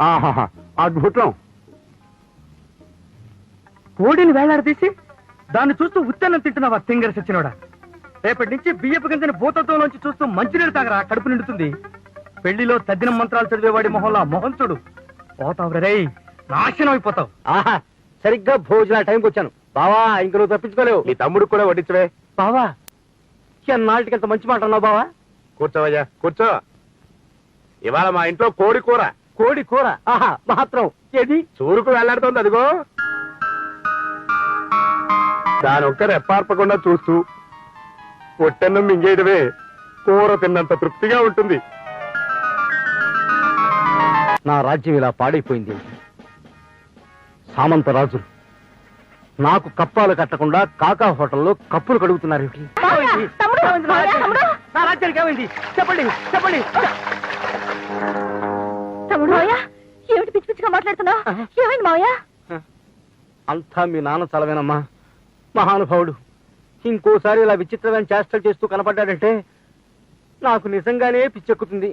ఆహాహా, అద్భుతం. కోడిని వేలాడదీసి దాన్ని చూస్తూ ఉత్తన్నం తింటున్నావా తింగర సచ్చినోడా? రేపటి నుంచి బియ్యపు గింజని భూతత్వంలోంచి చూస్తూ మంచినీళ్ళు తాగరా, కడుపు నిండుతుంది. పెళ్లిలో తద్దిన మంత్రాలు చదివేవాడి మొహంలో మొహం చూడు, పోతావు రే, నాశనం అయిపోతావు. ఆహా, సరిగ్గా భోజన టైంకి వచ్చాను బావా. ఇంక నువ్వు తప్పించుకోలేవు. నీ తమ్ముడు కూడా వడ్డించవే. బావా, ఎన్నాళ్ళకి ఎంత మంచి మాట అన్నావు బావా. కూర్చోవయ్యా, కూర్చో. ఇవాళ మా ఇంట్లో కోడి కూర. కోడి కూర? ఆహా, మాత్రం ఏది? చూరుకు వెళ్లాడుతోంది అదిగో. దాని ఒక్క రెప్పార్పకుండా చూస్తూ పొట్టెన్నం మింగేయడమే కూర తిన్నంత తృప్తిగా ఉంటుంది. నా రాజ్యం ఇలా పాడైపోయింది. సామంత రాజులు నాకు కప్పాలు కట్టకుండా కాకా హోటల్లో కప్పులు కడుగుతున్నారు. నా రాజ్యానికి ఏమైంది చెప్పండి, చెప్పండి. ఏమిటి పిచ్చి పిచ్చిగా మాట్లాడుతున్నావు? ఏమైంది మావయ్య? అంతా మీ నాన్న చలవేనమ్మా. మహానుభావుడు ఇంకోసారి ఇలా విచిత్రమైన చేష్టలు చేస్తూ కనపడ్డాడంటే నాకు నిజంగానే పిచ్చెక్కుతుంది.